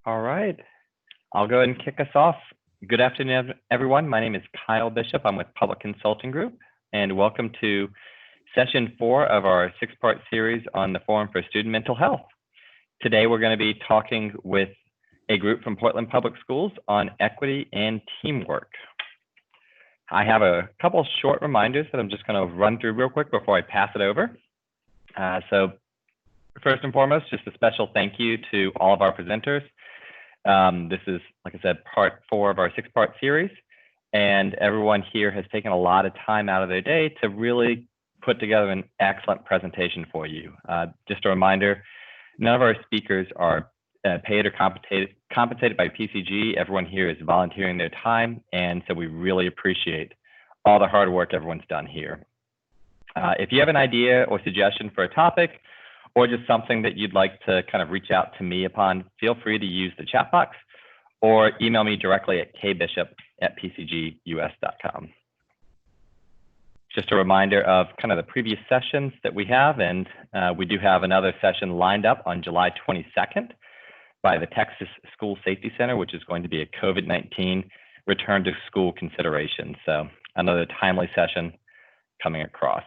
All right, I'll go ahead and kick us off. Good afternoon, everyone. My name is Kyle Bishop. I'm with Public Consulting Group, and welcome to session 4 of our 6-part series on the Forum for Student Mental Health. Today, we're going to be talking with a group from Portland Public Schools on equity and teamwork. I have a couple short reminders that I'm just going to run through real quick before I pass it over. So first and foremost, just a special thank you to all of our presenters. This is, like I said, part 4 of our 6-part series, and everyone here has taken a lot of time out of their day to really put together an excellent presentation for you. Just a reminder, none of our speakers are paid or compensated by PCG. Everyone here is volunteering their time, and so we really appreciate all the hard work everyone's done here. If you have an idea or suggestion for a topic, or just something that you'd like to kind of reach out to me upon, feel free to use the chat box or email me directly at kbishop@pcgus.com. Just a reminder of kind of the previous sessions that we have, and we do have another session lined up on July 22nd by the Texas School Safety Center, which is going to be a COVID-19 return to school consideration. So another timely session coming across.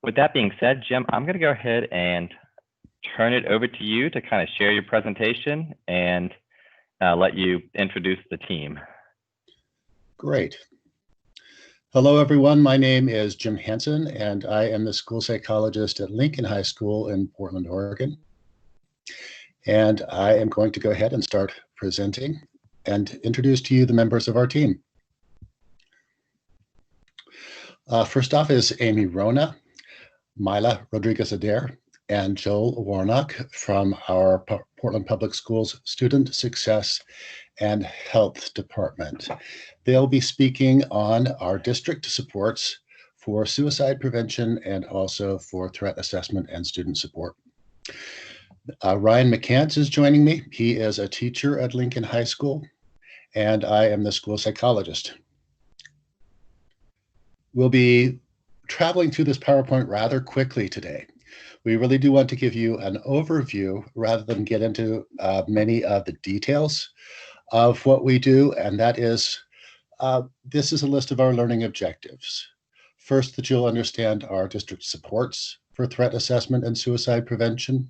With that being said, Jim, I'm going to go ahead and turn it over to you to kind of share your presentation and let you introduce the team. Great. Hello, everyone. My name is Jim Hansen, and I am the school psychologist at Lincoln High School in Portland, Oregon. And I am going to go ahead and start presenting and introduce to you the members of our team. First off is Amy Rona, Myla Rodriguez-Adair, and Joel Warnock from our Portland Public Schools Student Success and Health Department. They'll be speaking on our district supports for suicide prevention and also for threat assessment and student support. Ryan McCants is joining me. He is a teacher at Lincoln High School, and I am the school psychologist. We'll be traveling through this PowerPoint rather quickly today. We really do want to give you an overview rather than get into many of the details of what we do, and that is, this is a list of our learning objectives. First, that you'll understand our district supports for threat assessment and suicide prevention.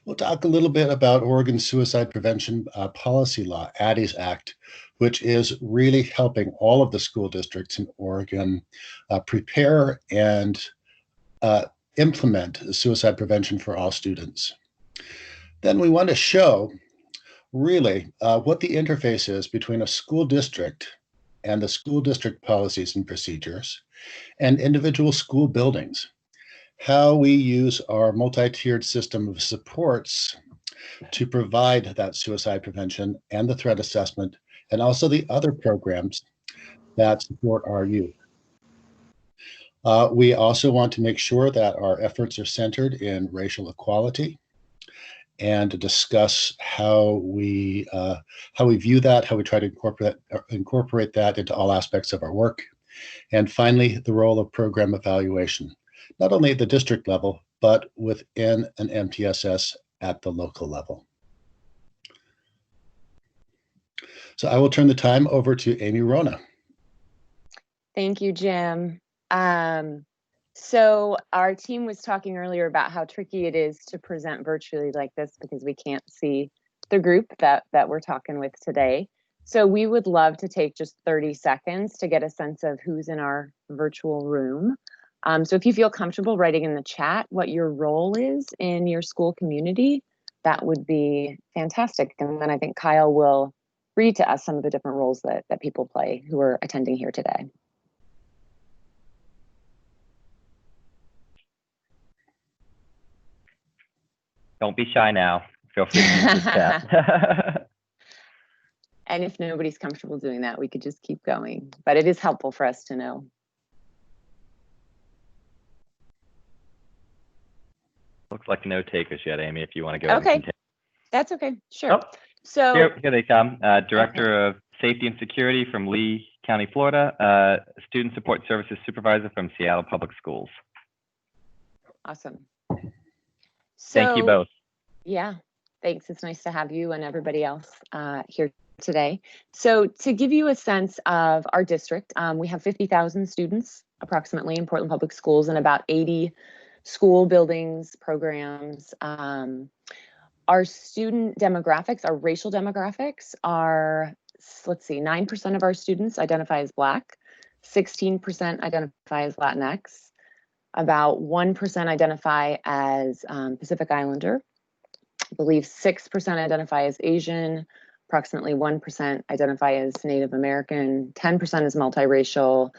We'll talk a little bit about Oregon's suicide prevention policy law, ADDIES Act, which is really helping all of the school districts in Oregon prepare and implement suicide prevention for all students. Then we want to show really what the interface is between a school district and the school district policies and procedures and individual school buildings. How we use our multi-tiered system of supports to provide that suicide prevention and the threat assessment, and also the other programs that support our youth. We also want to make sure that our efforts are centered in racial equality and to discuss how we view that, how we try to incorporate that into all aspects of our work. And finally, the role of program evaluation, not only at the district level, but within an MTSS at the local level. So I will turn the time over to Amy Rona. Thank you, Jim. So our team was talking earlier about how tricky it is to present virtually like this because we can't see the group that we're talking with today. So we would love to take just 30 seconds to get a sense of who's in our virtual room. So if you feel comfortable writing in the chat what your role is in your school community, that would be fantastic. And then I think Kyle will read to us some of the different roles that people play who are attending here today. Don't be shy now. Feel free to use the chat. And if nobody's comfortable doing that, we could just keep going. But it is helpful for us to know. Looks like no takers yet, Amy, if you want to go. Okay, that's okay, sure. Oh, so here they come. Director of Safety and Security from Lee County, Florida. Student Support Services Supervisor from Seattle Public Schools. Awesome. Thank you both. Yeah, Thanks. It's nice to have you and everybody else here today. So to give you a sense of our district, we have 50,000 students approximately in Portland Public Schools and about 80 school buildings, programs. Our student demographics, our racial demographics are, let's see, 9% of our students identify as Black, 16% identify as Latinx, about 1% identify as Pacific Islander, I believe 6% identify as Asian, approximately 1% identify as Native American, 10% is multiracial,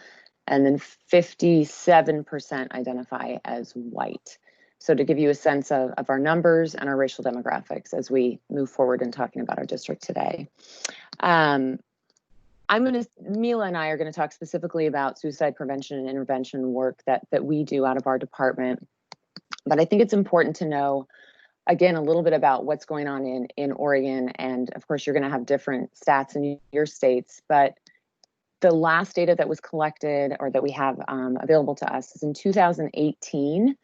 and then 57% identify as white. So to give you a sense of our numbers and our racial demographics as we move forward in talking about our district today. Mila and I are going to talk specifically about suicide prevention and intervention work that we do out of our department. But I think it's important to know, again, a little bit about what's going on in Oregon. And of course, you're going to have different stats in your states. But the last data that was collected or that we have available to us is in 2018.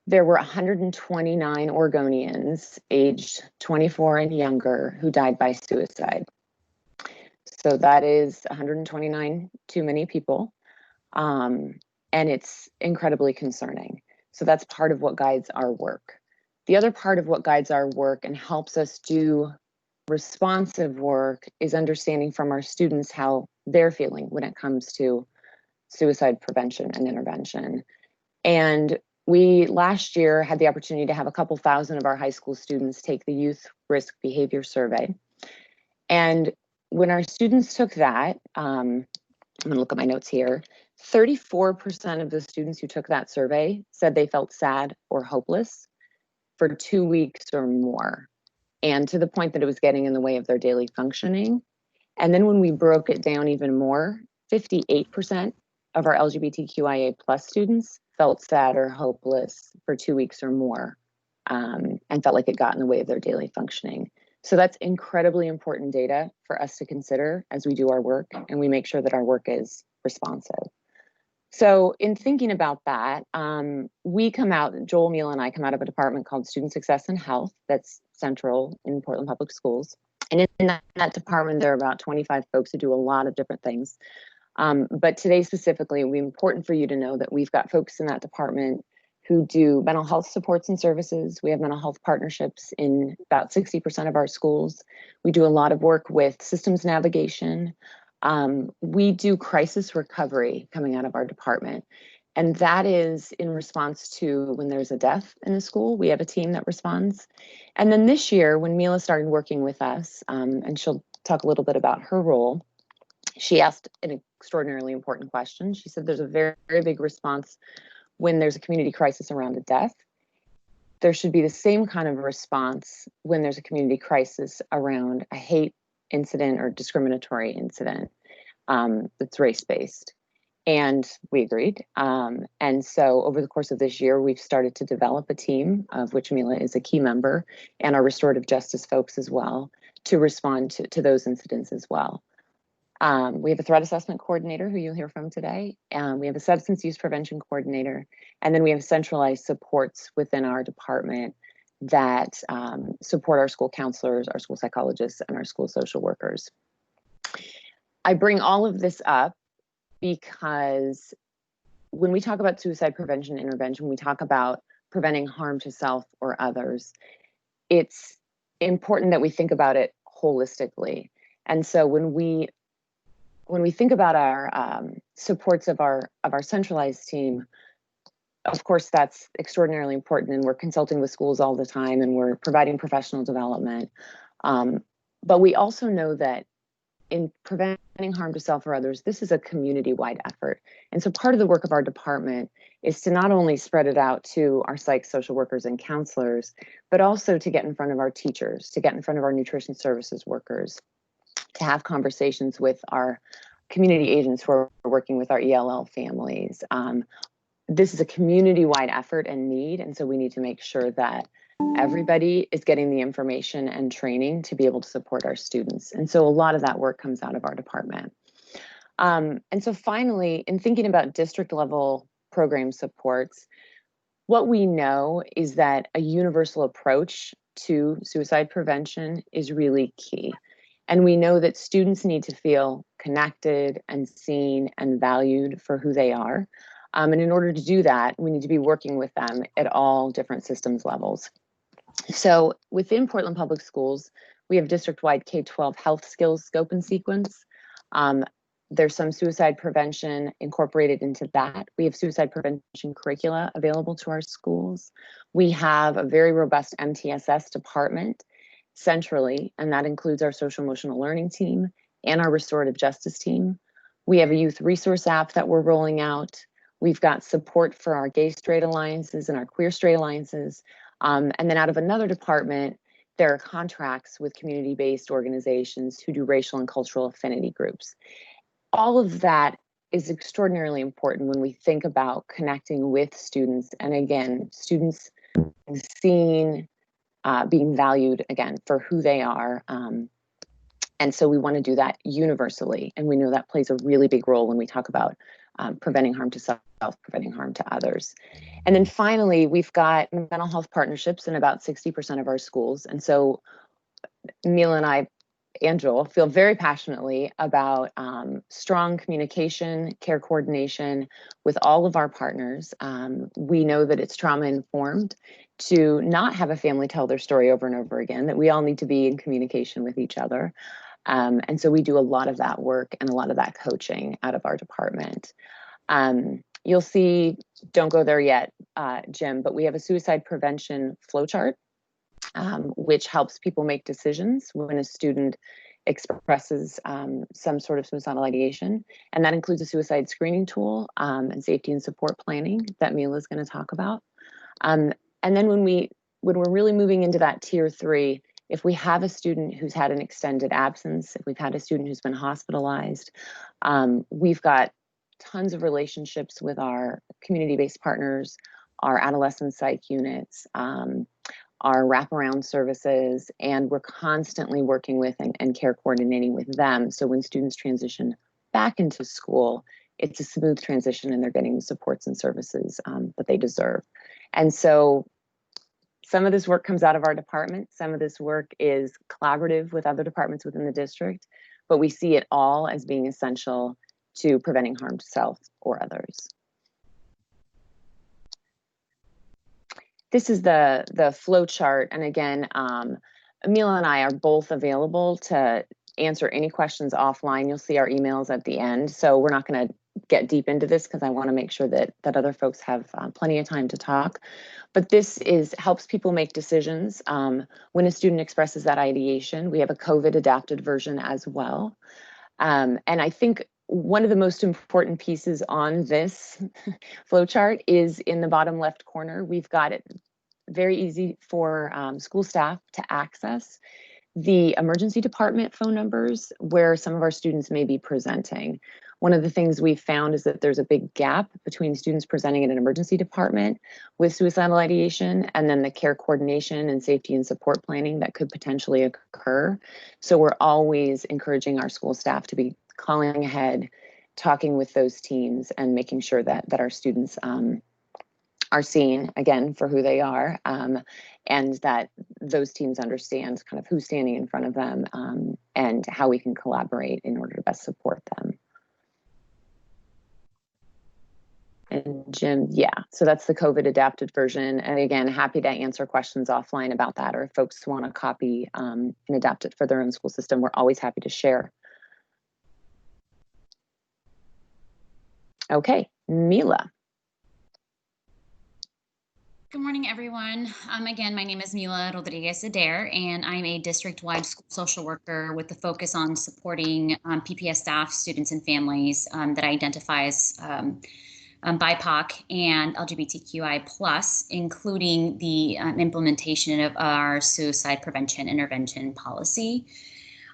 There were 129 Oregonians aged 24 and younger who died by suicide. So that is 129 too many people. And it's incredibly concerning. So that's part of what guides our work. The other part of what guides our work and helps us do responsive work is understanding from our students how they're feeling when it comes to suicide prevention and intervention. And we last year had the opportunity to have a couple thousand of our high school students take the Youth Risk Behavior Survey. And when our students took that, I'm going to look at my notes here, 34% of the students who took that survey said they felt sad or hopeless for 2 weeks or more, and to the point that it was getting in the way of their daily functioning. And then when we broke it down even more, 58% of our LGBTQIA plus students felt sad or hopeless for 2 weeks or more, and felt like it got in the way of their daily functioning. So that's incredibly important data for us to consider as we do our work and we make sure that our work is responsive. So in thinking about that, we come out, Joel, Mila, and I come out of a department called Student Success and Health that's central in Portland Public Schools. And in that department, there are about 25 folks who do a lot of different things. But today specifically, it would be important for you to know that we've got folks in that department who do mental health supports and services. We have mental health partnerships in about 60% of our schools. We do a lot of work with systems navigation. We do crisis recovery coming out of our department. And that is in response to when there's a death in a school, we have a team that responds. And then this year, when Mila started working with us, and she'll talk a little bit about her role, she asked an extraordinarily important question. She said there's a very, very big response when there's a community crisis around a death. There should be the same kind of response when there's a community crisis around a hate incident or discriminatory incident that's race-based. And we agreed. And so over the course of this year, we've started to develop a team, of which Mila is a key member, and our restorative justice folks as well, to respond to those incidents as well. We have a threat assessment coordinator who you'll hear from today. We have a substance use prevention coordinator, and then we have centralized supports within our department that support our school counselors, our school psychologists, and our school social workers. I bring all of this up because when we talk about suicide prevention and intervention, we talk about preventing harm to self or others. It's important that we think about it holistically. And so when we think about our supports of our centralized team, of course, that's extraordinarily important, and we're consulting with schools all the time, and we're providing professional development. But we also know that in preventing harm to self or others, this is a community-wide effort. And so part of the work of our department is to not only spread it out to our psych, social workers, and counselors, but also to get in front of our teachers, to get in front of our nutrition services workers, to have conversations with our community agents who are working with our ELL families. This is a community-wide effort and need, and so we need to make sure that everybody is getting the information and training to be able to support our students. And so a lot of that work comes out of our department. And so finally, in thinking about district level program supports, What we know is that a universal approach to suicide prevention is really key. And we know that students need to feel connected and seen and valued for who they are. And in order to do that, we need to be working with them at all different systems levels. So within Portland Public Schools, we have district-wide K-12 health skills scope and sequence. There's some suicide prevention incorporated into that. We have suicide prevention curricula available to our schools. We have a very robust MTSS department centrally, and that includes our social emotional learning team and our restorative justice team. We have a youth resource app that we're rolling out. We've got support for our gay straight alliances and our queer straight alliances. And then out of another department, there are contracts with community-based organizations who do racial and cultural affinity groups. All of that is extraordinarily important when we think about connecting with students. And again, students seen, being valued, again, for who they are. And so we want to do that universally. And we know that plays a really big role when we talk about preventing harm to self, preventing harm to others. And then finally, we've got mental health partnerships in about 60% of our schools. And so Mila and I and Joel feel very passionately about strong communication, care coordination with all of our partners. We know that it's trauma informed to not have a family tell their story over and over again, that we all need to be in communication with each other. And so we do a lot of that work and a lot of that coaching out of our department. You'll see, don't go there yet, Jim, but we have a suicide prevention flowchart, which helps people make decisions when a student expresses some sort of suicidal ideation. And that includes a suicide screening tool and safety and support planning that Mila is going to talk about. And then when we're really moving into that tier 3, if we have a student who's had an extended absence, if we've had a student who's been hospitalized, we've got tons of relationships with our community-based partners, our adolescent psych units, our wraparound services, and we're constantly working with and care coordinating with them. So when students transition back into school, it's a smooth transition and they're getting the supports and services that they deserve. And so some of this work comes out of our department. Some of this work is collaborative with other departments within the district, but we see it all as being essential to preventing harm to self or others. This is the flow chart. And again, Emila and I are both available to answer any questions offline. You'll see our emails at the end. So we're not going to get deep into this because I want to make sure that other folks have plenty of time to talk. But this helps people make decisions. When a student expresses that ideation, we have a COVID adapted version as well. And I think one of the most important pieces on this flowchart is in the bottom left corner. We've got it very easy for school staff to access the emergency department phone numbers where some of our students may be presenting. One of the things we've found is that there's a big gap between students presenting in an emergency department with suicidal ideation and then the care coordination and safety and support planning that could potentially occur. So we're always encouraging our school staff to be calling ahead, talking with those teams and making sure that our students are seen again for who they are, and that those teams understand kind of who's standing in front of them and how we can collaborate in order to best support them. And Jim, yeah, so that's the COVID adapted version. And again, happy to answer questions offline about that, or if folks want to copy and adapt it for their own school system, we're always happy to share. Okay, Mila. Good morning, everyone. Again, my name is Mila Rodriguez-Adair, and I'm a district-wide school social worker with the focus on supporting PPS staff, students, and families that identify as BIPOC and LGBTQI+, including the implementation of our suicide prevention intervention policy.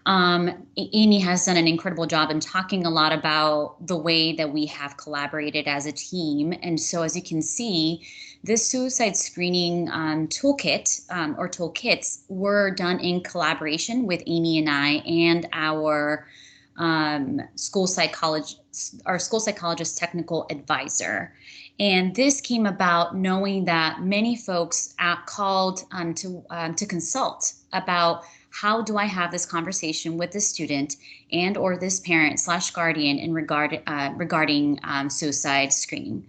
Amy has done an incredible job in talking a lot about the way that we have collaborated as a team. And so as you can see, this suicide screening toolkit or toolkits were done in collaboration with Amy and I and our school psychologist technical advisor. And this came about knowing that many folks called to consult about how do I have this conversation with the student and or this parent / guardian in regarding suicide screening.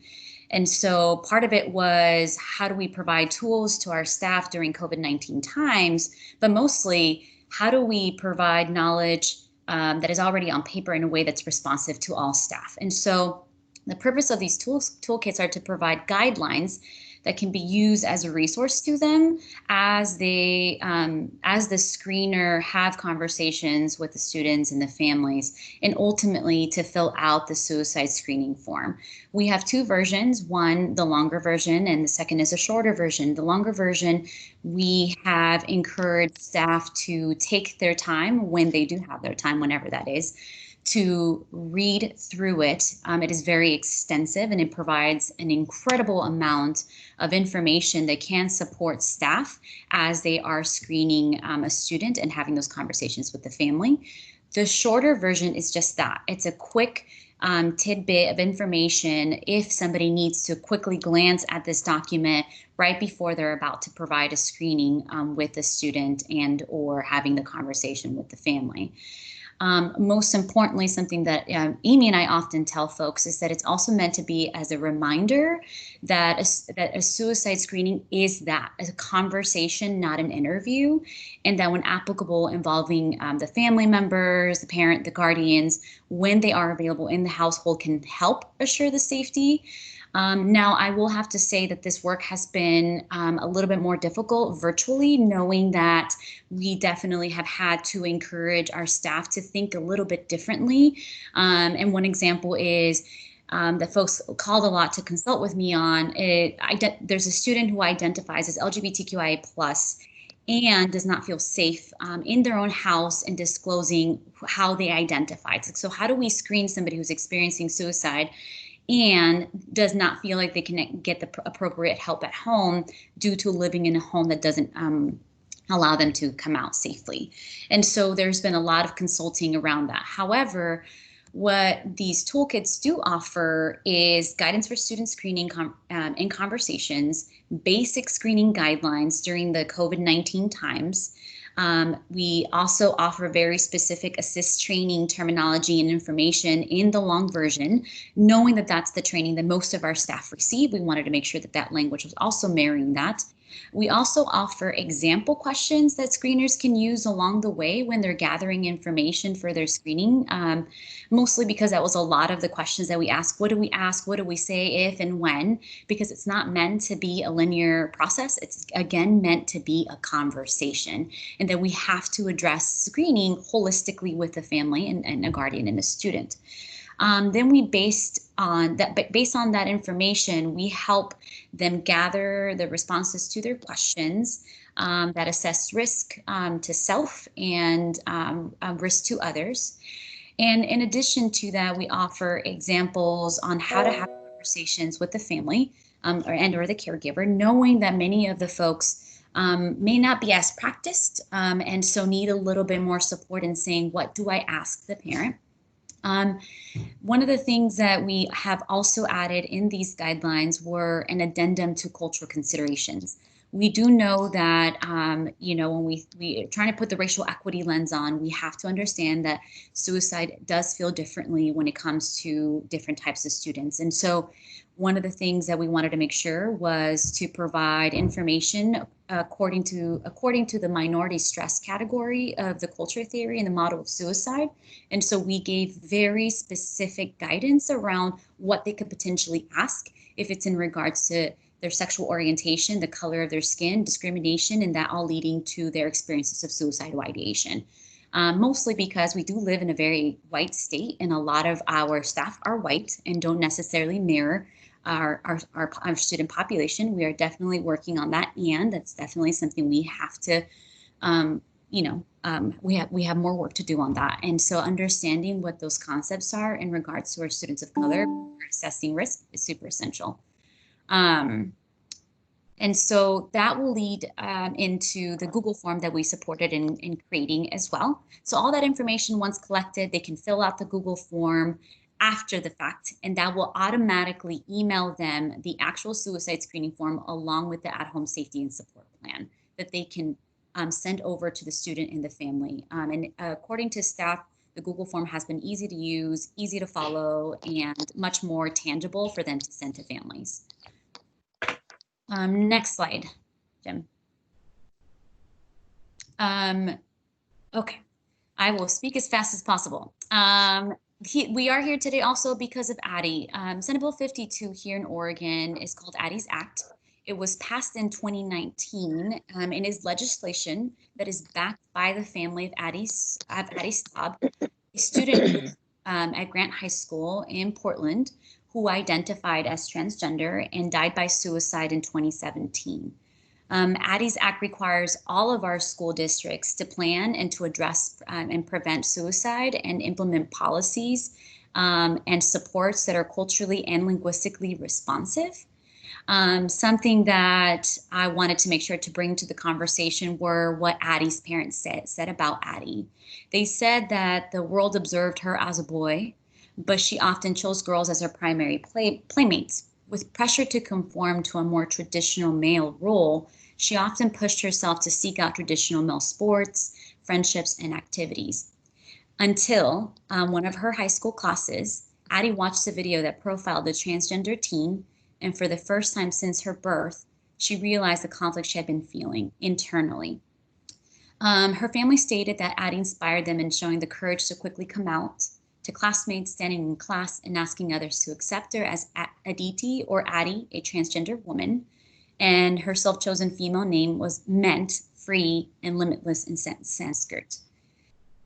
And so part of it was, how do we provide tools to our staff during COVID-19 times, but mostly how do we provide knowledge that is already on paper in a way that's responsive to all staff. And so the purpose of these toolkits are to provide guidelines that can be used as a resource to them as the screener have conversations with the students and the families, and ultimately to fill out the suicide screening form. We have two versions, one, the longer version, and the second is a shorter version. The longer version, we have encouraged staff to take their time when they do have their time, whenever that is, to read through it. It is very extensive and it provides an incredible amount of information that can support staff as they are screening a student and having those conversations with the family. The shorter version is just that. It's a quick tidbit of information if somebody needs to quickly glance at this document right before they're about to provide a screening with the student and or having the conversation with the family. Most importantly, something that Amy and I often tell folks is that it's also meant to be as a reminder that a suicide screening is a conversation, not an interview, and that when applicable, involving the family members, the parent, the guardians, when they are available in the household, can help assure the safety. Now, I will have to say that this work has been a little bit more difficult virtually, knowing that we definitely have had to encourage our staff to think a little bit differently. And one example is that folks called a lot to consult with me on. There's a student who identifies as LGBTQIA+ and does not feel safe in their own house and disclosing how they identify. So how do we screen somebody who's experiencing suicide and does not feel like they can get the appropriate help at home due to living in a home that doesn't allow them to come out safely? And so there's been a lot of consulting around that. However, what these toolkits do offer is guidance for student screening in conversations, basic screening guidelines during the COVID-19 times. We also offer very specific assist training terminology and information in the long version, knowing that that's the training that most of our staff receive. We wanted to make sure that that language was also mirroring that. We also offer example questions that screeners can use along the way when they're gathering information for their screening, mostly because that was a lot of the questions that we ask. What do we ask? What do we say if and when? Because it's not meant to be a linear process. It's, again, meant to be a conversation, and that we have to address screening holistically with the family and a guardian and a student. Then based on that information, we help them gather the responses to their questions that assess risk to self and risk to others. And in addition to that, we offer examples on how to have conversations with the family or the caregiver, knowing that many of the folks may not be as practiced and so need a little bit more support in saying, what do I ask the parent? One of the things that we have also added in these guidelines were an addendum to cultural considerations. We do know that, when we are trying to put the racial equity lens on, we have to understand that suicide does feel differently when it comes to different types of students. And so one of the things that we wanted to make sure was to provide information according to the minority stress category of the culture theory and the model of suicide. And so we gave very specific guidance around what they could potentially ask if it's in regards to their sexual orientation, the color of their skin, discrimination, and that all leading to their experiences of suicidal ideation. Mostly because we do live in a very white state, and a lot of our staff are white and don't necessarily mirror our student population. We are definitely working on that, and that's definitely something we have to, we have more work to do on that. And so understanding what those concepts are in regards to our students of color assessing risk is super essential. And so that will lead into the Google form that we supported in creating as well. So all that information, once collected, they can fill out the Google form after the fact, and that will automatically email them the actual suicide screening form along with the at-home safety and support plan that they can send over to the student and the family. And according to staff, the Google form has been easy to use, easy to follow, and much more tangible for them to send to families. Next slide, Jim. Okay, I will speak as fast as possible. We are here today also because of Addie. Senate Bill 52 here in Oregon is called Addie's Act. It was passed in 2019 and is legislation that is backed by the family of Addie Staub, a student at Grant High School in Portland who identified as transgender and died by suicide in 2017. Addie's Act requires all of our school districts to plan and to address and prevent suicide and implement policies and supports that are culturally and linguistically responsive. Something that I wanted to make sure to bring to the conversation were what Addie's parents said about Addie. They said that the world observed her as a boy, but she often chose girls as her primary playmates. With pressure to conform to a more traditional male role, she often pushed herself to seek out traditional male sports, friendships, and activities. Until one of her high school classes, Addie watched a video that profiled the transgender teen, and for the first time since her birth, she realized the conflict she had been feeling internally. Her family stated that Addie inspired them in showing the courage to quickly come out to classmates standing in class and asking others to accept her as Aditi or Addie, a transgender woman. And her self-chosen female name was meant free and limitless in Sanskrit.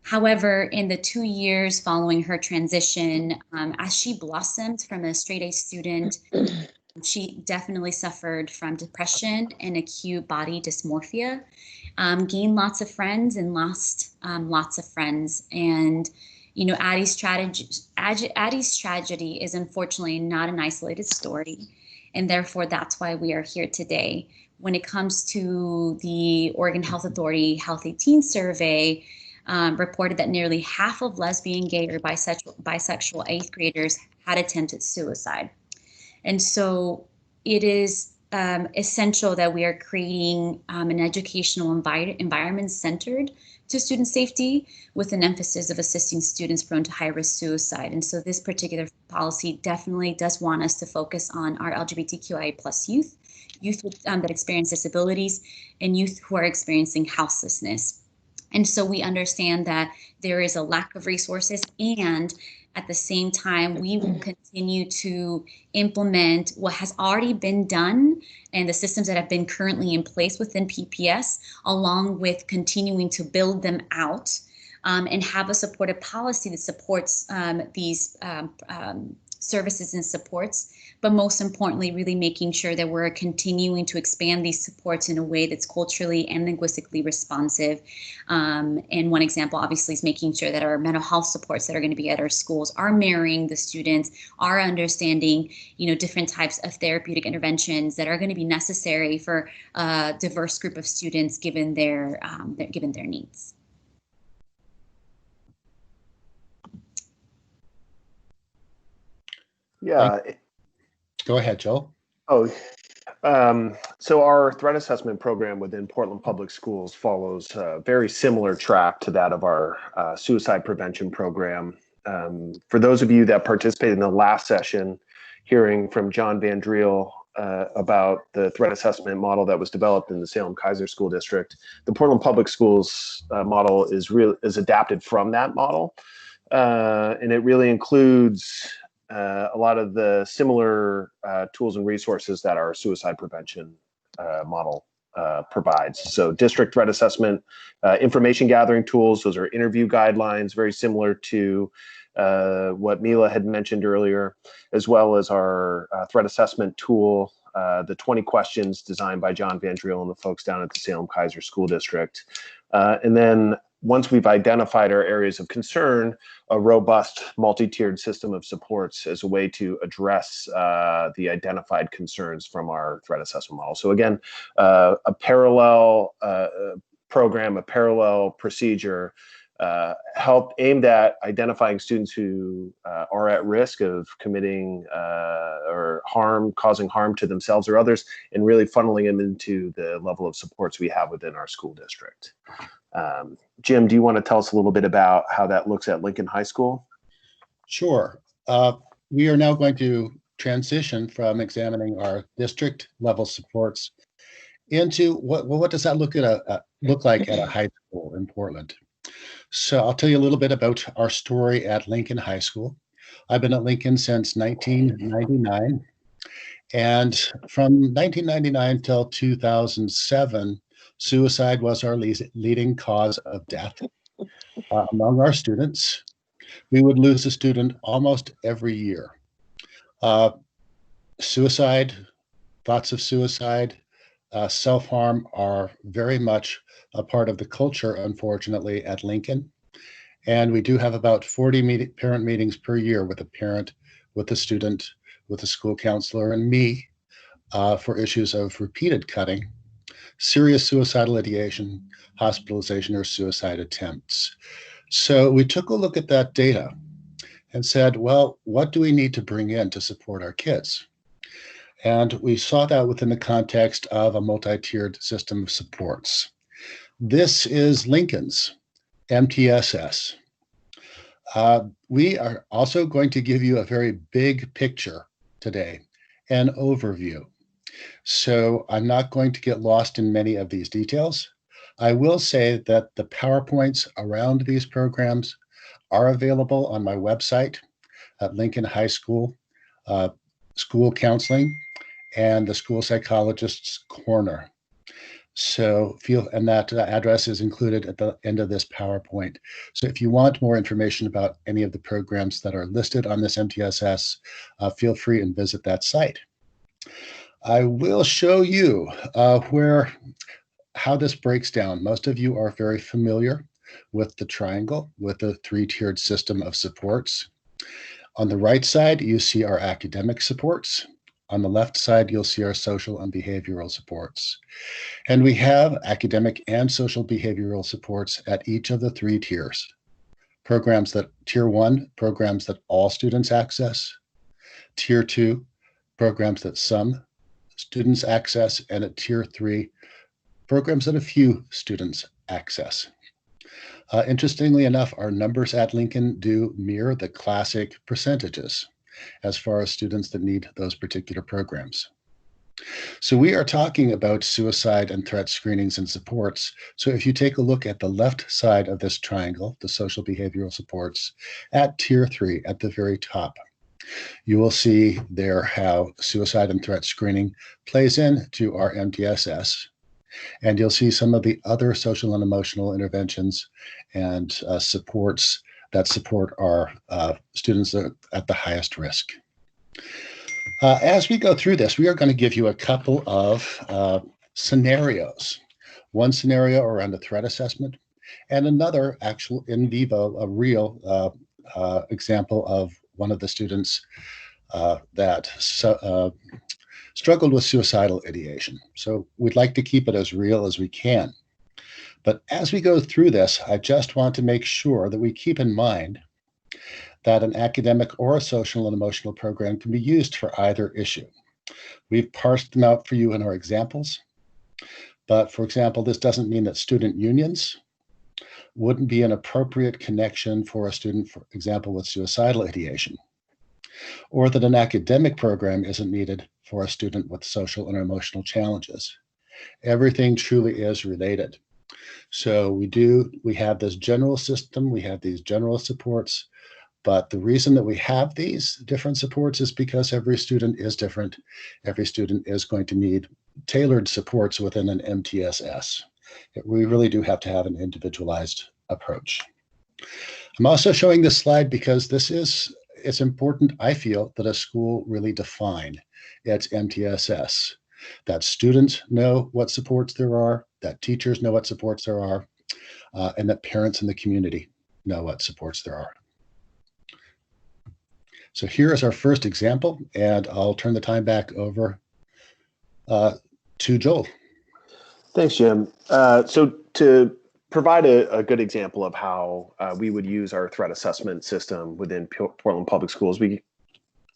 However, in the 2 years following her transition, as she blossomed from a straight-A student, she definitely suffered from depression and acute body dysmorphia, gained lots of friends and lost lots of friends. And you know, Addie's tragedy is unfortunately not an isolated story, and therefore that's why we are here today. When it comes to the Oregon Health Authority Health 18 survey, reported that nearly half of lesbian, gay, or bisexual 8th graders had attempted suicide. And so it is essential that we are creating an educational environment centered to student safety with an emphasis of assisting students prone to high-risk suicide. And so this particular policy definitely does want us to focus on our LGBTQIA+ youth that experience disabilities, and youth who are experiencing houselessness. And so we understand that there is a lack of resources, and at the same time, we will continue to implement what has already been done and the systems that have been currently in place within PPS, along with continuing to build them out and have a supportive policy that supports these services and supports, but most importantly, really making sure that we're continuing to expand these supports in a way that's culturally and linguistically responsive. And one example, obviously, is making sure that our mental health supports that are going to be at our schools are mirroring the students, are understanding, you know, different types of therapeutic interventions that are going to be necessary for a diverse group of students given their needs. Yeah. Go ahead, Joel. Oh, so our threat assessment program within Portland Public Schools follows a very similar track to that of our suicide prevention program. For those of you that participated in the last session, hearing from John Van Driel about the threat assessment model that was developed in the Salem-Keizer School District, the Portland Public Schools model is adapted from that model, and it really includes a lot of the similar tools and resources that our suicide prevention model provides. So district threat assessment, information gathering tools, those are interview guidelines, very similar to what Mila had mentioned earlier, as well as our threat assessment tool, the 20 questions designed by John Van Driel and the folks down at the Salem-Keizer School District. And then once we've identified our areas of concern, a robust multi-tiered system of supports as a way to address the identified concerns from our threat assessment model. So again, a parallel program, a parallel procedure aimed at identifying students who are at risk of committing or causing harm to themselves or others, and really funneling them into the level of supports we have within our school district. Jim, do you want to tell us a little bit about how that looks at Lincoln High School? Sure. We are now going to transition from examining our district level supports into what does that look like at a high school in Portland. So I'll tell you a little bit about our story at Lincoln High School. I've been at Lincoln since 1999, and from 1999 till 2007, suicide was our leading cause of death among our students. We would lose a student almost every year. Suicide, thoughts of suicide, self-harm are very much a part of the culture, unfortunately, at Lincoln. And we do have about 40 parent meetings per year with a parent, with a student, with a school counselor, and me for issues of repeated cutting, serious suicidal ideation, hospitalization, or suicide attempts. So we took a look at that data and said, well, what do we need to bring in to support our kids? And we saw that within the context of a multi-tiered system of supports. This is Lincoln's MTSS. We are also going to give you a very big picture today, an overview. So I'm not going to get lost in many of these details. I will say that the PowerPoints around these programs are available on my website at Lincoln High School, School Counseling, and the School Psychologist's Corner. So and that address is included at the end of this PowerPoint. So if you want more information about any of the programs that are listed on this MTSS, feel free and visit that site. I will show you how this breaks down. Most of you are very familiar with the triangle, with the three-tiered system of supports. On the right side, you see our academic supports. On the left side, you'll see our social and behavioral supports. And we have academic and social behavioral supports at each of the three tiers. Programs that, Tier 1, programs that all students access. Tier 2, programs that some students access. And at Tier 3, programs that a few students access. Interestingly enough, our numbers at Lincoln do mirror the classic percentages as far as students that need those particular programs. So we are talking about suicide and threat screenings and supports. So if you take a look at the left side of this triangle, the social behavioral supports, at Tier 3, at the very top, you will see there how suicide and threat screening plays into our MTSS. And you'll see some of the other social and emotional interventions and supports that support our students at the highest risk. As we go through this, we are going to give you a couple of scenarios. One scenario around a threat assessment, and another actual in vivo, a real example of one of the students that struggled with suicidal ideation. So we'd like to keep it as real as we can. But as we go through this, I just want to make sure that we keep in mind that an academic or a social and emotional program can be used for either issue. We've parsed them out for you in our examples. But for example, this doesn't mean that student unions wouldn't be an appropriate connection for a student, for example, with suicidal ideation, or that an academic program isn't needed for a student with social and emotional challenges. Everything truly is related. So we have this general system, we have these general supports, but the reason that we have these different supports is because every student is different. Every student is going to need tailored supports within an MTSS. We really do have to have an individualized approach. I'm also showing this slide because it's important, I feel, that a school really define its MTSS, that students know what supports there are, that teachers know what supports there are. and that parents in the community know what supports there are. So here is our first example, and I'll turn the time back over to Joel. Thanks, Jim. So to provide a good example of how we would use our threat assessment system within Portland Public Schools, we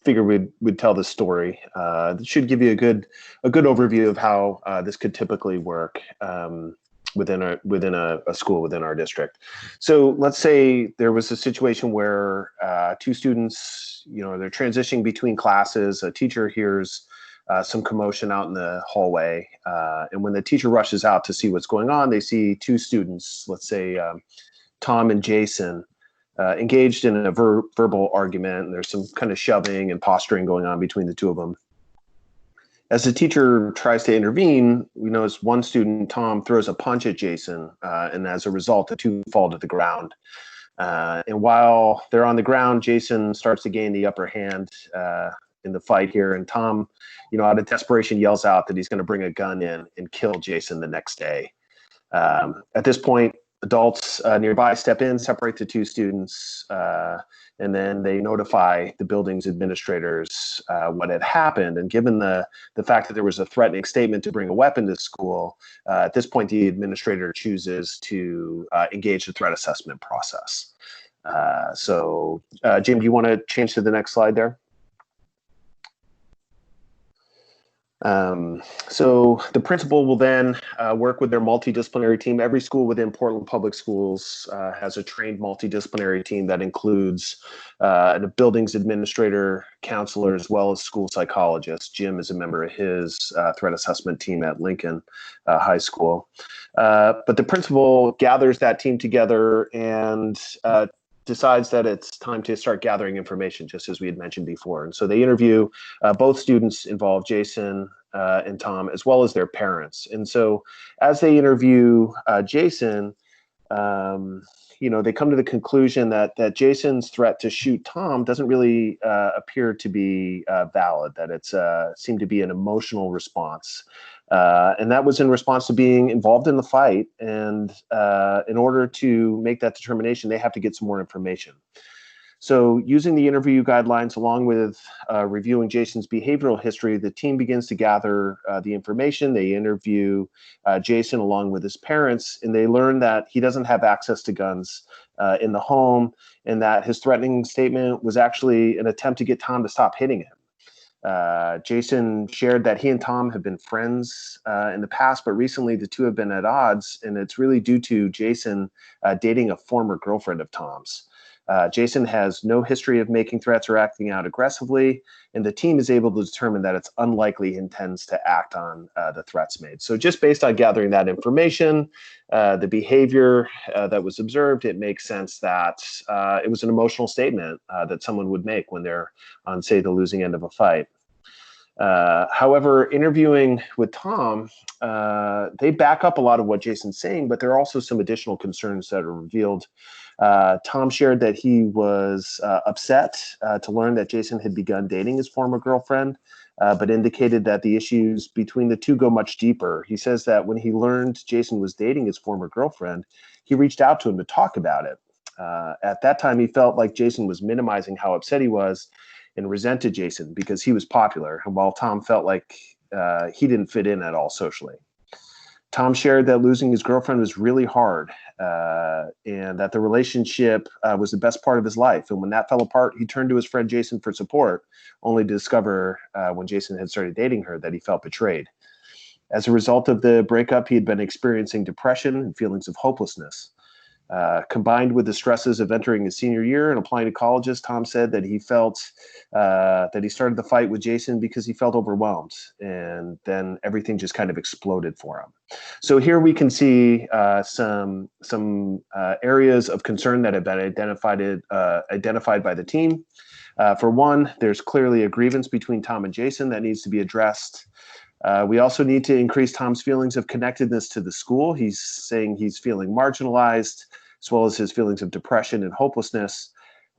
figure we'd tell this story. It should give you a good overview of how this could typically work within a school within our district. So let's say there was a situation where two students, they're transitioning between classes. A teacher hears some commotion out in the hallway, and when the teacher rushes out to see what's going on, they see two students, let's say Tom and Jason, engaged in a verbal argument, and there's some kind of shoving and posturing going on between the two of them. As the teacher tries to intervene, we notice one student, Tom, throws a punch at Jason, and as a result, the two fall to the ground. And while they're on the ground, Jason starts to gain the upper hand in the fight here, and Tom, out of desperation, yells out that he's going to bring a gun in and kill Jason the next day. At this point, adults nearby step in, separate the two students, and then they notify the building's administrators what had happened. And given the fact that there was a threatening statement to bring a weapon to school, at this point, the administrator chooses to engage the threat assessment process. So, Jim, do you want to change to the next slide there? So the principal will then work with their multidisciplinary team. Every school within Portland Public Schools has a trained multidisciplinary team that includes the building's administrator, counselor, as well as school psychologists. Jim is a member of his threat assessment team at Lincoln High School. But the principal gathers that team together and decides that it's time to start gathering information, just as we had mentioned before. And so they interview both students involved, Jason and Tom, as well as their parents. And so as they interview Jason, they come to the conclusion that Jason's threat to shoot Tom doesn't really appear to be valid, that it's seemed to be an emotional response. And that was in response to being involved in the fight. And in order to make that determination, they have to get some more information. So using the interview guidelines along with reviewing Jason's behavioral history, the team begins to gather the information. They interview Jason along with his parents, and they learn that he doesn't have access to guns in the home, and that his threatening statement was actually an attempt to get Tom to stop hitting him. Jason shared that he and Tom have been friends in the past, but recently the two have been at odds, and it's really due to Jason dating a former girlfriend of Tom's. Jason has no history of making threats or acting out aggressively, and the team is able to determine that it's unlikely he intends to act on the threats made. So just based on gathering that information, the behavior that was observed, it makes sense that it was an emotional statement that someone would make when they're on, say, the losing end of a fight. However, interviewing with Tom, they back up a lot of what Jason's saying, but there are also some additional concerns that are revealed. Tom shared that he was upset to learn that Jason had begun dating his former girlfriend, but indicated that the issues between the two go much deeper. He says that when he learned Jason was dating his former girlfriend, he reached out to him to talk about it. At that time, he felt like Jason was minimizing how upset he was and resented Jason because he was popular, and while Tom felt like he didn't fit in at all socially. Tom shared that losing his girlfriend was really hard, and that the relationship was the best part of his life. And when that fell apart, he turned to his friend Jason for support, only to discover when Jason had started dating her that he felt betrayed. As a result of the breakup, he had been experiencing depression and feelings of hopelessness. Combined with the stresses of entering his senior year and applying to colleges, Tom said that he felt that he started the fight with Jason because he felt overwhelmed, and then everything just kind of exploded for him. So here we can see some areas of concern that have been identified by the team. For one, there's clearly a grievance between Tom and Jason that needs to be addressed. We also need to increase Tom's feelings of connectedness to the school. He's saying he's feeling marginalized, as well as his feelings of depression and hopelessness.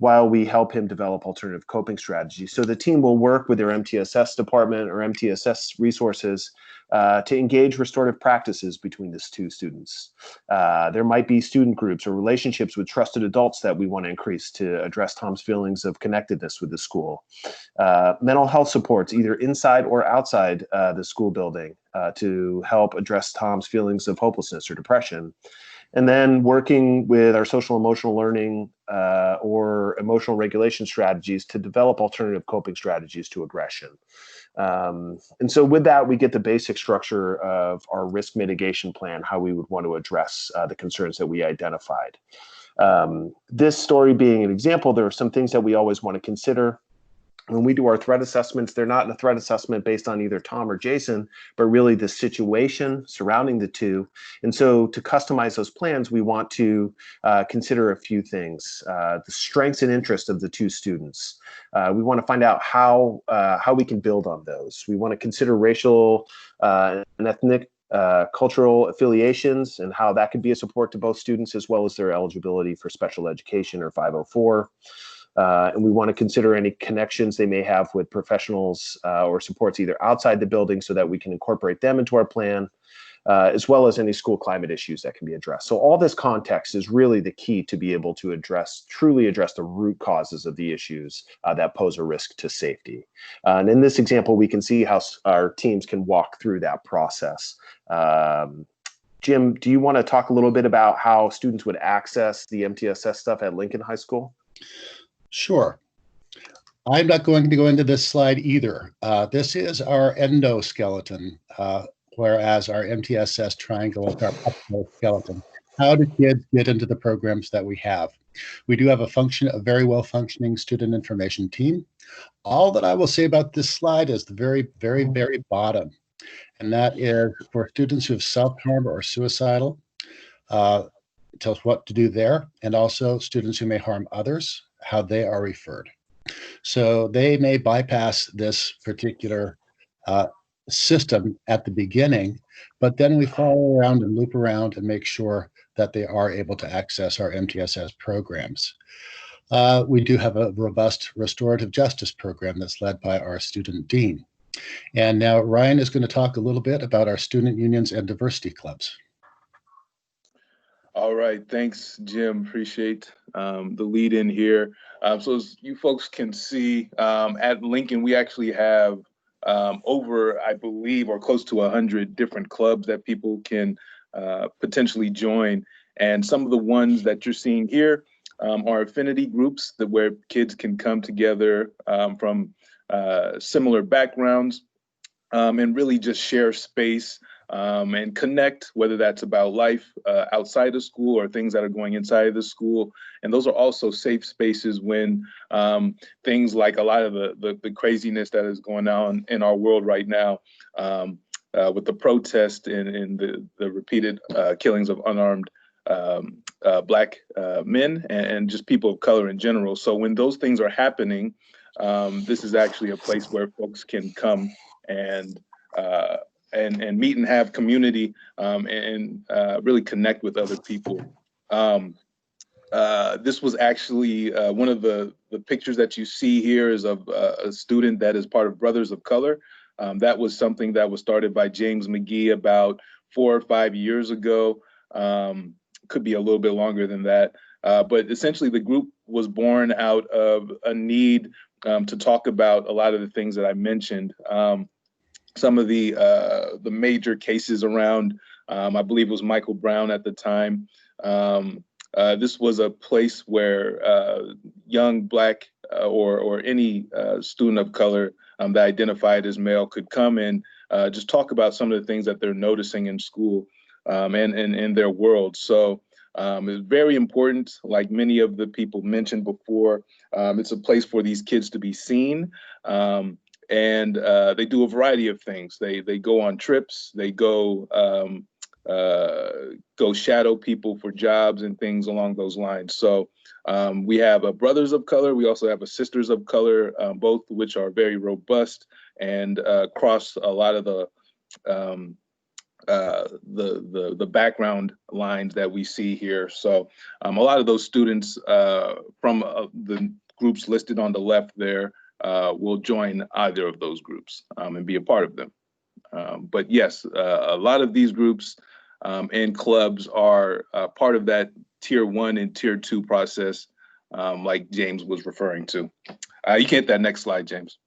while we help him develop alternative coping strategies. So the team will work with their MTSS department or MTSS resources to engage restorative practices between the two students. There might be student groups or relationships with trusted adults that we want to increase to address Tom's feelings of connectedness with the school. Mental health supports either inside or outside the school building to help address Tom's feelings of hopelessness or depression. And then working with our social emotional learning or emotional regulation strategies to develop alternative coping strategies to aggression. And so with that, we get the basic structure of our risk mitigation plan, how we would want to address the concerns that we identified. This story being an example, there are some things that we always want to consider. When we do our threat assessments, they're not in a threat assessment based on either Tom or Jason, but really the situation surrounding the two. And so to customize those plans, we want to consider a few things. The strengths and interests of the two students. We want to find out how we can build on those. We want to consider racial and ethnic cultural affiliations and how that could be a support to both students as well as their eligibility for special education or 504. And we want to consider any connections they may have with professionals or supports either outside the building so that we can incorporate them into our plan, as well as any school climate issues that can be addressed. So all this context is really the key to be able to truly address the root causes of the issues that pose a risk to safety. And in this example, we can see how our teams can walk through that process. Jim, do you want to talk a little bit about how students would access the MTSS stuff at Lincoln High School? Sure. I'm not going to go into this slide either. This is our endoskeleton, whereas our MTSS triangle is our skeleton. How do kids get into the programs that we have? We do have a very well functioning student information team. All that I will say about this slide is the very, very, very bottom. And that is for students who have self-harm or suicidal, tells what to do there, and also students who may harm others, how they are referred. So they may bypass this particular system at the beginning, but then we follow around and loop around and make sure that they are able to access our MTSS programs. We do have a robust restorative justice program that's led by our student dean. And now Ryan is going to talk a little bit about our student unions and diversity clubs. All right, thanks, Jim. Appreciate the lead in here. So as you folks can see, at Lincoln, we actually have over, I believe, or close to 100 different clubs that people can potentially join. And some of the ones that you're seeing here are affinity groups where kids can come together from similar backgrounds and really just share space and connect, whether that's about life outside of school or things that are going inside of the school. And those are also safe spaces when things like a lot of the craziness that is going on in our world right now with the protest and the repeated killings of unarmed Black men and just people of color in general. So when those things are happening, this is actually a place where folks can come and meet and have community and really connect with other people. This was actually one of the pictures that you see here is of a student that is part of Brothers of Color. That was something that was started by James McGee about 4 or 5 years ago. Could be a little bit longer than that. But essentially the group was born out of a need to talk about a lot of the things that I mentioned. Some of the major cases around, I believe it was Michael Brown at the time. This was a place where young Black or any student of color that identified as male could come and just talk about some of the things that they're noticing in school and in their world. So it's very important, like many of the people mentioned before, it's a place for these kids to be seen. And they do a variety of things. They go on trips. They go shadow people for jobs and things along those lines. So we have a Brothers of Color. We also have a Sisters of Color, both of which are very robust and cross a lot of the the background lines that we see here. So a lot of those students from the groups listed on the left there will join either of those groups and be a part of them. But yes, a lot of these groups and clubs are part of that tier 1 and tier 2 process, like James was referring to. You can hit that next slide, James.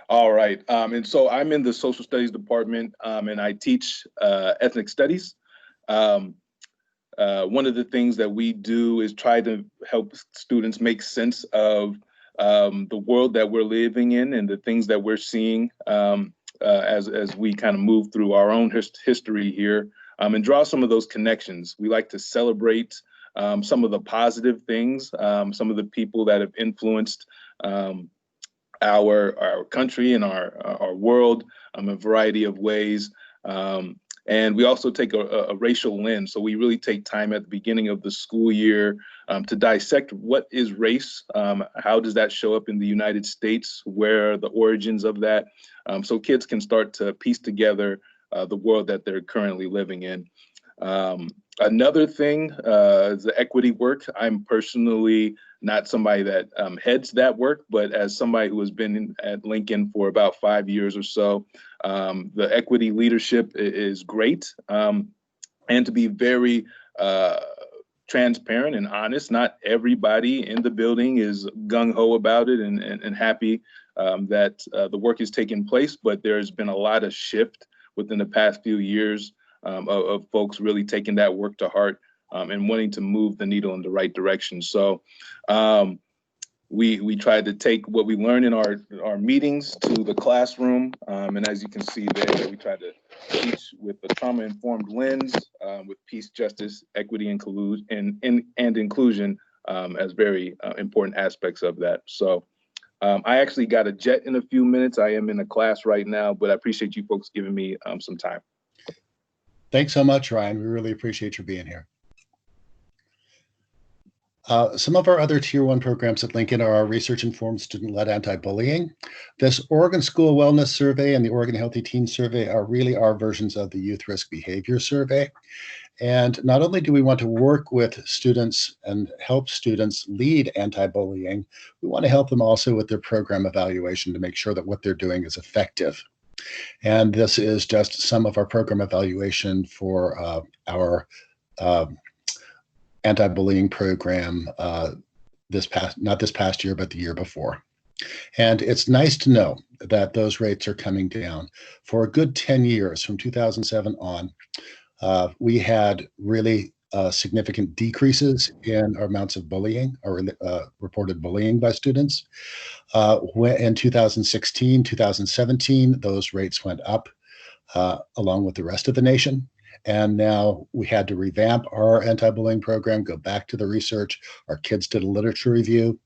All right, and so I'm in the social studies department and I teach ethnic studies. One of the things that we do is try to help students make sense of the world that we're living in and the things that we're seeing as we kind of move through our own history here and draw some of those connections. We like to celebrate some of the positive things, some of the people that have influenced our country and our world in a variety of ways. And we also take a racial lens. So we really take time at the beginning of the school year to dissect what is race, how does that show up in the United States, where are the origins of that, so kids can start to piece together the world that they're currently living in. Another thing is the equity work. I'm personally not somebody that heads that work, but as somebody who has been at Lincoln for about 5 years or so, the equity leadership is great. And to be very transparent and honest, not everybody in the building is gung-ho about it and happy that the work is taking place, but there's been a lot of shift within the past few years of folks really taking that work to heart and wanting to move the needle in the right direction. So we tried to take what we learned in our meetings to the classroom. And as you can see there, we try to teach with a trauma-informed lens with peace, justice, equity, and inclusion as very important aspects of that. So I actually got a jet in a few minutes. I am in a class right now, but I appreciate you folks giving me some time. Thanks so much, Ryan. We really appreciate you being here. Some of our other Tier 1 programs at Lincoln are our research-informed student-led anti-bullying. This Oregon School Wellness Survey and the Oregon Healthy Teen Survey are really our versions of the Youth Risk Behavior Survey. And not only do we want to work with students and help students lead anti-bullying, we want to help them also with their program evaluation to make sure that what they're doing is effective. And this is just some of our program evaluation for our anti-bullying program not this past year, but the year before. And it's nice to know that those rates are coming down. For a good 10 years, from 2007 on, we had really significant decreases in our amounts of bullying or reported bullying by students. In 2016, 2017, those rates went up along with the rest of the nation. And now we had to revamp our anti-bullying program, go back to the research. Our kids did a literature review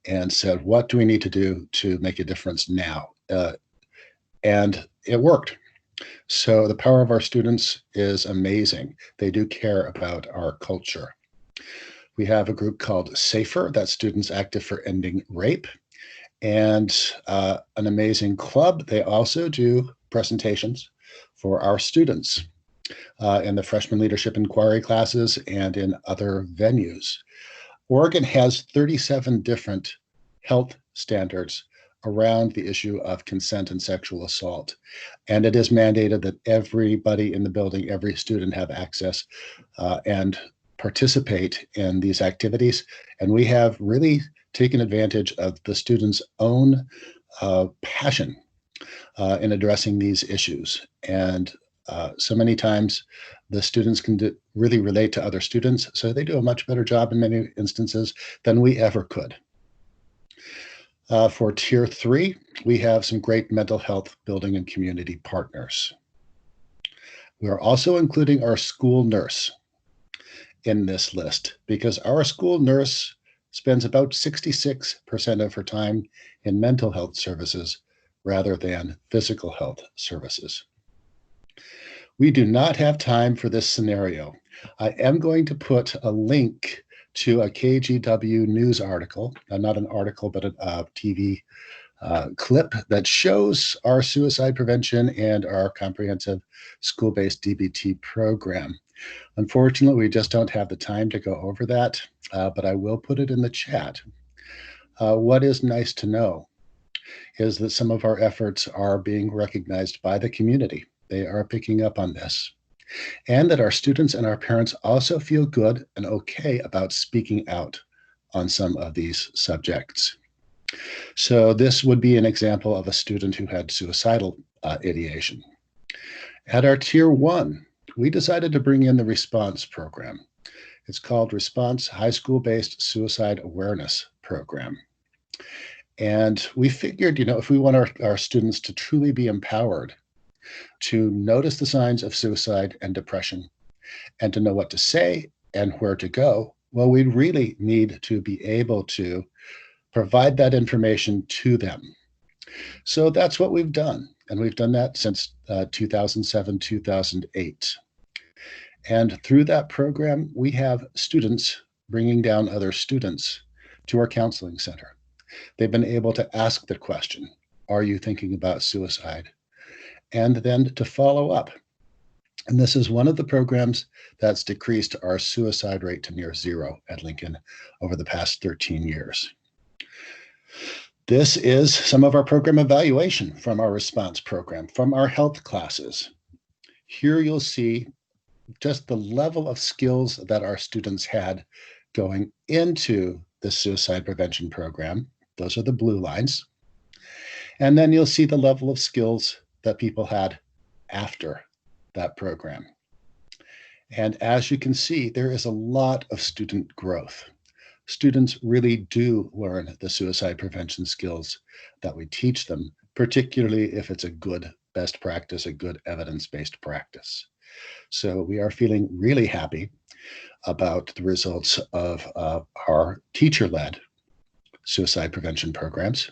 and said, what do we need to do to make a difference now? And it worked. So the power of our students is amazing. They do care about our culture. We have a group called SAFER, that's Students Active for Ending Rape, and an amazing club. They also do presentations for our students in the freshman leadership inquiry classes and in other venues. Oregon has 37 different health standards around the issue of consent and sexual assault. And it is mandated that everybody in the building, every student have access and participate in these activities. And we have really taken advantage of the students' own passion in addressing these issues. And so many times the students can really relate to other students. So they do a much better job in many instances than we ever could. For Tier 3, we have some great mental health building and community partners. We are also including our school nurse in this list because our school nurse spends about 66% of her time in mental health services rather than physical health services. We do not have time for this scenario. I am going to put a link to a KGW news article, not an article, but a TV clip that shows our suicide prevention and our comprehensive school-based DBT program. Unfortunately, we just don't have the time to go over that, but I will put it in the chat. What is nice to know is that some of our efforts are being recognized by the community. They are picking up on this. And that our students and our parents also feel good and okay about speaking out on some of these subjects. So this would be an example of a student who had suicidal ideation. At our Tier 1, we decided to bring in the response program. It's called Response High School-Based Suicide Awareness Program. And we figured, if we want our students to truly be empowered to notice the signs of suicide and depression and to know what to say and where to go, well, we really need to be able to provide that information to them. So that's what we've done. And we've done that since 2007, 2008. And through that program, we have students bringing down other students to our counseling center. They've been able to ask the question, are you thinking about suicide? And then to follow up. And this is one of the programs that's decreased our suicide rate to near zero at Lincoln over the past 13 years. This is some of our program evaluation from our response program, from our health classes. Here you'll see just the level of skills that our students had going into the suicide prevention program. Those are the blue lines. And then you'll see the level of skills that people had after that program. And as you can see, there is a lot of student growth. Students really do learn the suicide prevention skills that we teach them, particularly if it's a good best practice, a good evidence-based practice. So we are feeling really happy about the results of our teacher-led suicide prevention programs.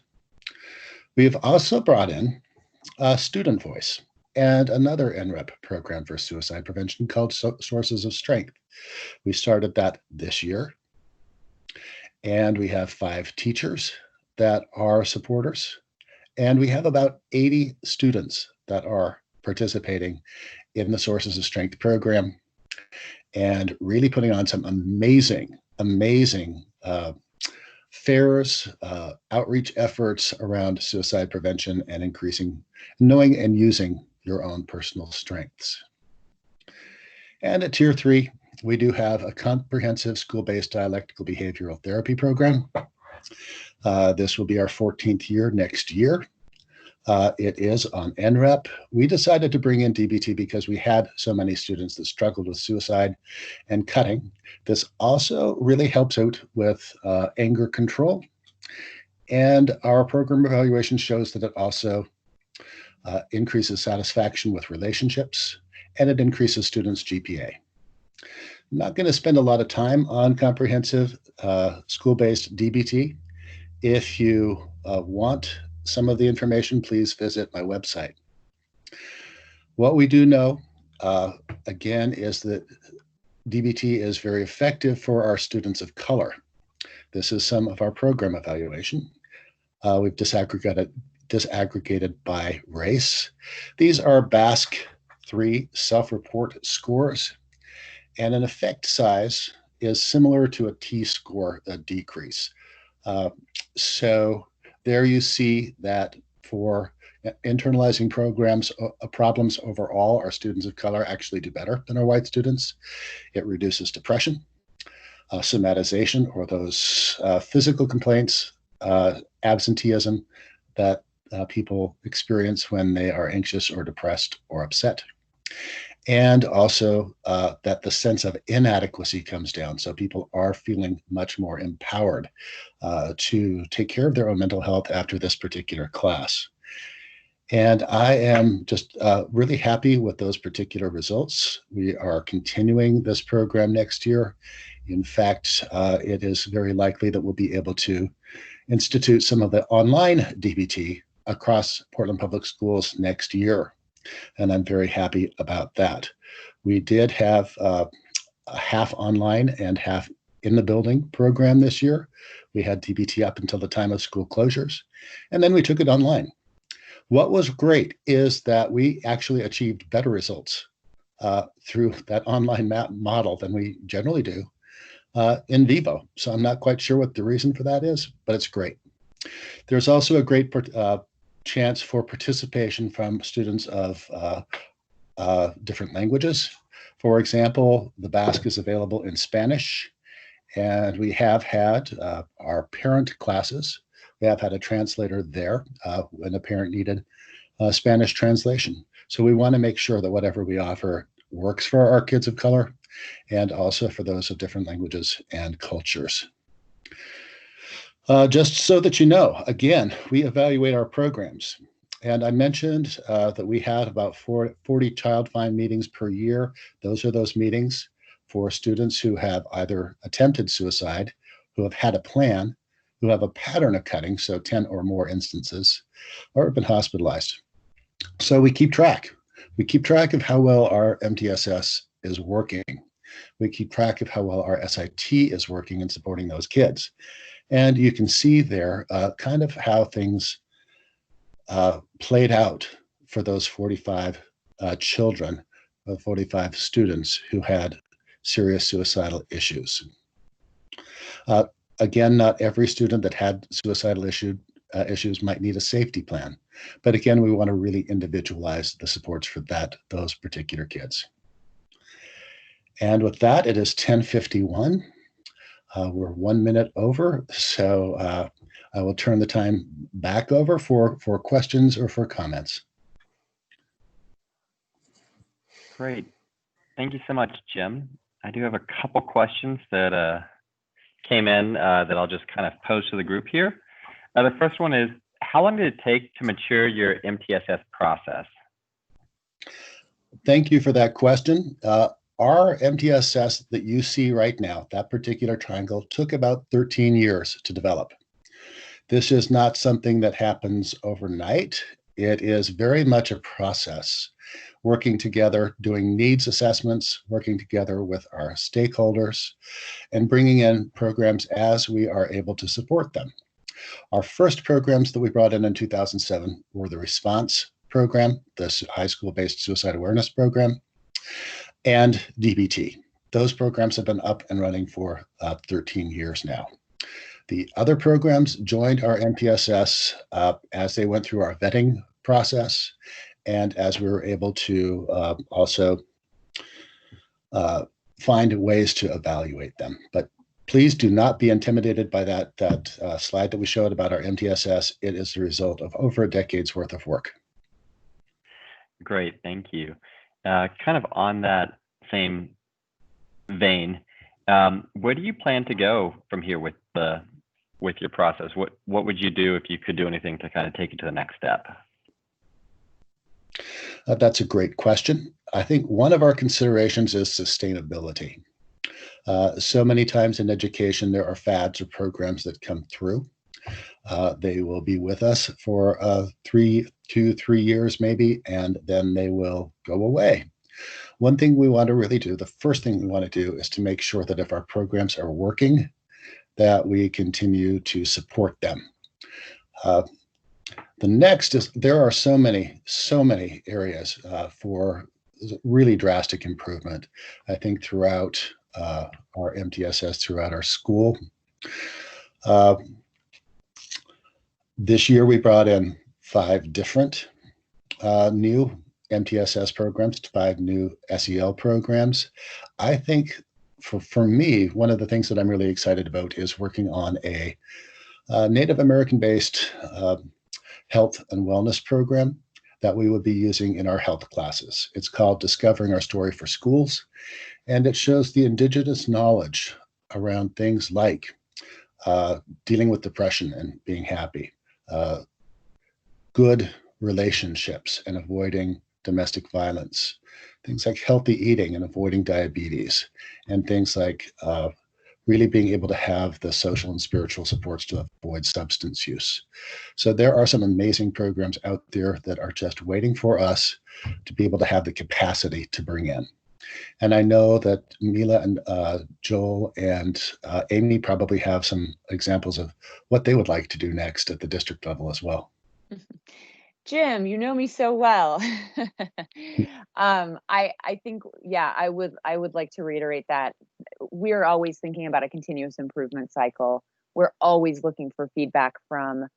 We've also brought in student voice and another NREP program for suicide prevention called Sources of Strength. We started that this year, and we have 5 teachers that are supporters, and we have about 80 students that are participating in the Sources of Strength program and really putting on some amazing fairs, outreach efforts around suicide prevention and increasing knowing and using your own personal strengths. And at Tier 3, we do have a comprehensive school-based dialectical behavioral therapy program. This will be our 14th year next year. It is on NREP. We decided to bring in DBT because we had so many students that struggled with suicide and cutting. This also really helps out with anger control. And our program evaluation shows that it also increases satisfaction with relationships, and it increases students' GPA. I'm not going to spend a lot of time on comprehensive school-based DBT. If you want some of the information, please visit my website. What we do know, again, is that DBT is very effective for our students of color. This is some of our program evaluation. We've disaggregated by race. These are BASC 3 self-report scores, and an effect size is similar to a T-score, a decrease. So there you see that for internalizing problems overall, our students of color actually do better than our white students. It reduces depression, somatization, or those physical complaints, absenteeism that people experience when they are anxious or depressed or upset. And also that the sense of inadequacy comes down. So people are feeling much more empowered to take care of their own mental health after this particular class. And I am just really happy with those particular results. We are continuing this program next year. In fact, it is very likely that we'll be able to institute some of the online DBT across Portland Public Schools next year. And I'm very happy about that. We did have half online and half in the building program this year. We had DBT up until the time of school closures, and then we took it online. What was great is that we actually achieved better results through that online map model than we generally do in vivo. So I'm not quite sure what the reason for that is, but it's great. There's also a great chance for participation from students of different languages. For example, the Basque is available in Spanish, and we have had our parent classes. We have had a translator there when a parent needed Spanish translation. So we want to make sure that whatever we offer works for our kids of color and also for those of different languages and cultures. Just so that you know, again, we evaluate our programs. And I mentioned that we had about 40 child find meetings per year. Those are those meetings for students who have either attempted suicide, who have had a plan, who have a pattern of cutting, so 10 or more instances, or have been hospitalized. So we keep track. We keep track of how well our MTSS is working. We keep track of how well our SIT is working in supporting those kids. And you can see there kind of how things played out for those 45 children, 45 students who had serious suicidal issues. Again, not every student that had suicidal issues might need a safety plan. But again, we want to really individualize the supports for those particular kids. And with that, it is 10:51. We're 1 minute over, so I will turn the time back over for questions or for comments. Great. Thank you so much, Jim. I do have a couple questions that came in that I'll just kind of pose to the group here. The first one is, how long did it take to mature your MTSS process? Thank you for that question. Our MTSS that you see right now, that particular triangle, took about 13 years to develop. This is not something that happens overnight. It is very much a process, working together, doing needs assessments, working together with our stakeholders, and bringing in programs as we are able to support them. Our first programs that we brought in 2007 were the Response program, the high school-based suicide awareness program, and DBT. Those programs have been up and running for 13 years now. The other programs joined our MTSS as they went through our vetting process and as we were able to also find ways to evaluate them. But please do not be intimidated by that slide that we showed about our MTSS. It is the result of over a decade's worth of work. Great, thank you. Kind of on that same vein, where do you plan to go from here with your process? What would you do if you could do anything to kind of take it to the next step? That's a great question. I think one of our considerations is sustainability. So many times in education, there are fads or programs that come through. They will be with us for 2 to 3 years maybe, and then they will go away. One thing we want to really do, the first thing we want to do is to make sure that if our programs are working, that we continue to support them. The next is there are so many areas for really drastic improvement, I think, throughout our MTSS, throughout our school. This year, we brought in 5 different new MTSS programs, 5 new SEL programs. I think for me, one of the things that I'm really excited about is working on a Native American-based health and wellness program that we would be using in our health classes. It's called Discovering Our Story for Schools, and it shows the Indigenous knowledge around things like dealing with depression and being happy, good relationships and avoiding domestic violence, things like healthy eating and avoiding diabetes, and things like really being able to have the social and spiritual supports to avoid substance use. So there are some amazing programs out there that are just waiting for us to be able to have the capacity to bring in. And I know that Mila and Joel and Amy probably have some examples of what they would like to do next at the district level as well. Jim, you know me so well. I think, yeah, I would like to reiterate that we're always thinking about a continuous improvement cycle. We're always looking for feedback from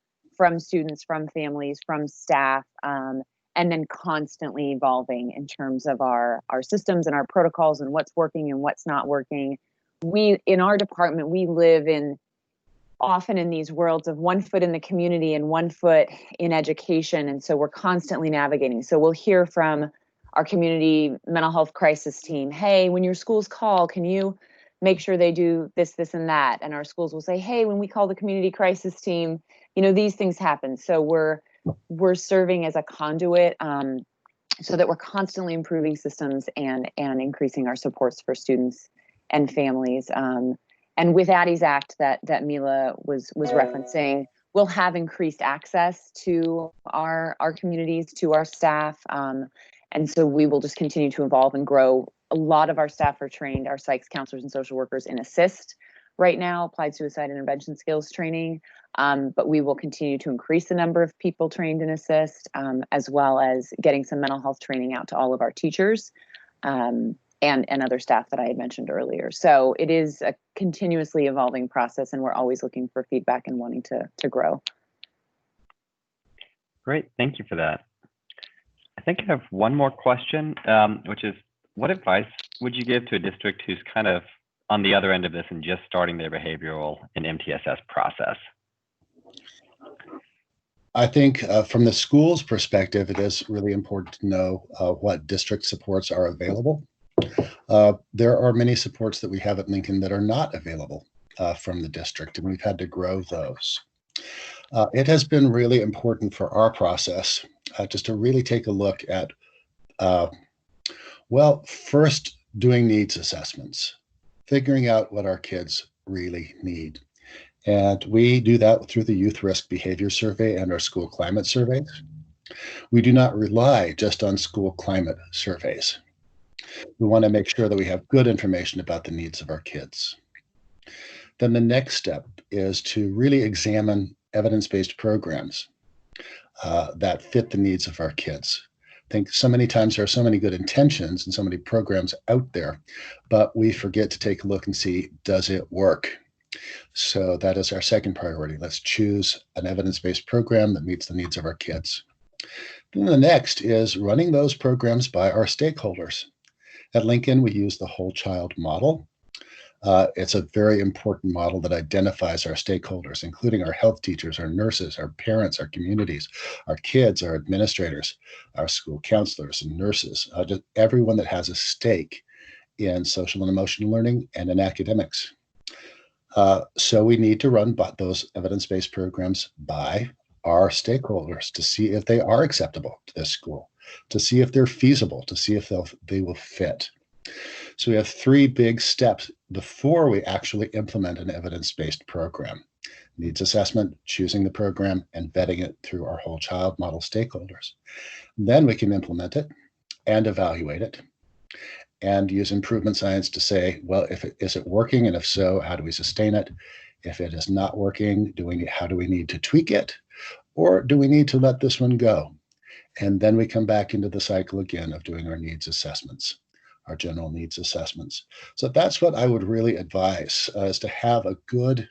students, from families, from staff, and then constantly evolving in terms of our systems and our protocols and what's working and what's not working. We, in our department, we live often in these worlds of one foot in the community and one foot in education. And so we're constantly navigating. So we'll hear from our community mental health crisis team, hey, when your schools call, can you make sure they do this, this, and that? And our schools will say, hey, when we call the community crisis team, these things happen. So we're serving as a conduit so that we're constantly improving systems and increasing our supports for students and families. And with Addie's Act that Mila was referencing, we'll have increased access to our communities, to our staff. And so we will just continue to evolve and grow. A lot of our staff are trained, our psychs, counselors, and social workers in ASSIST right now, applied suicide intervention skills training. But we will continue to increase the number of people trained in ASSIST, as well as getting some mental health training out to all of our teachers. And other staff that I had mentioned earlier. So it is a continuously evolving process, and we're always looking for feedback and wanting to grow. Great, thank you for that. I think I have one more question, which is, what advice would you give to a district who's kind of on the other end of this and just starting their behavioral and MTSS process? I think from the school's perspective, it is really important to know what district supports are available. There are many supports that we have at Lincoln that are not available from the district, and we've had to grow those. It has been really important for our process just to really take a look at, first doing needs assessments, figuring out what our kids really need. And we do that through the Youth Risk Behavior Survey and our school climate surveys. We do not rely just on school climate surveys. We want to make sure that we have good information about the needs of our kids. Then the next step is to really examine evidence-based programs that fit the needs of our kids. I think so many times there are so many good intentions and so many programs out there, but we forget to take a look and see, does it work? So that is our second priority. Let's choose an evidence-based program that meets the needs of our kids. Then the next is running those programs by our stakeholders. At Lincoln, we use the whole child model. It's a very important model that identifies our stakeholders, including our health teachers, our nurses, our parents, our communities, our kids, our administrators, our school counselors and nurses, just everyone that has a stake in social and emotional learning and in academics. So we need to run those evidence-based programs by our stakeholders to see if they are acceptable to this school, to see if they're feasible, to see if they will fit. So we have three big steps before we actually implement an evidence-based program: needs assessment, choosing the program, and vetting it through our whole child model stakeholders. Then we can implement it and evaluate it and use improvement science to say, well, is it working? And if so, how do we sustain it? If it is not working, how do we need to tweak it? Or do we need to let this one go? And then we come back into the cycle again of doing our needs assessments, our general needs assessments. So that's what I would really advise, is to have a good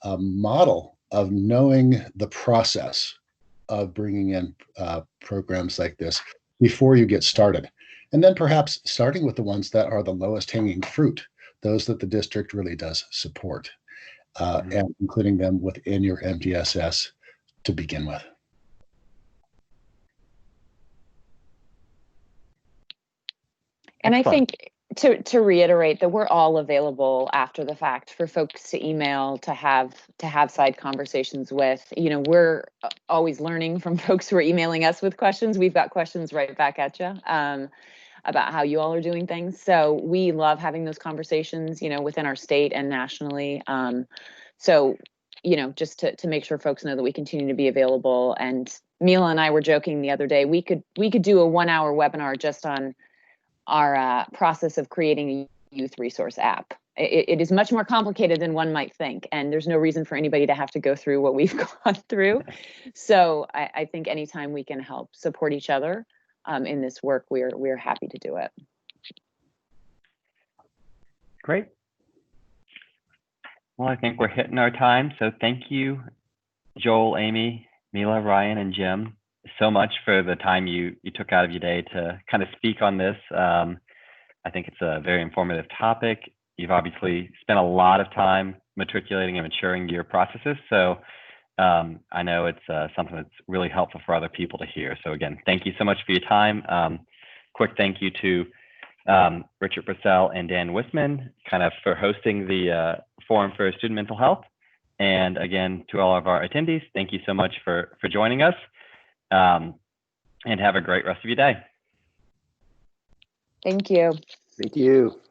model of knowing the process of bringing in programs like this before you get started. And then perhaps starting with the ones that are the lowest hanging fruit, those that the district really does support, and including them within your MTSS to begin with. And I think to reiterate that we're all available after the fact for folks to email, to have side conversations with. We're always learning from folks who are emailing us with questions. We've got questions right back at you about how you all are doing things. So we love having those conversations, within our state and nationally. So, just to make sure folks know that we continue to be available. And Mila and I were joking the other day, we could do a 1-hour webinar just on our process of creating a youth resource app. It is much more complicated than one might think, and there's no reason for anybody to have to go through what we've gone through. So I think anytime we can help support each other in this work, we're happy to do it. Great. Well, I think we're hitting our time. So thank you, Joel, Amy, Mila, Ryan, and Jim, so much for the time you took out of your day to kind of speak on this. I think it's a very informative topic. You've obviously spent a lot of time matriculating and maturing your processes. So I know it's something that's really helpful for other people to hear. So again, thank you so much for your time. Quick thank you to Richard Purcell and Dan Wisman kind of for hosting the Forum for Student Mental Health. And again, to all of our attendees, thank you so much for joining us, and have a great rest of your day. Thank you. Thank you.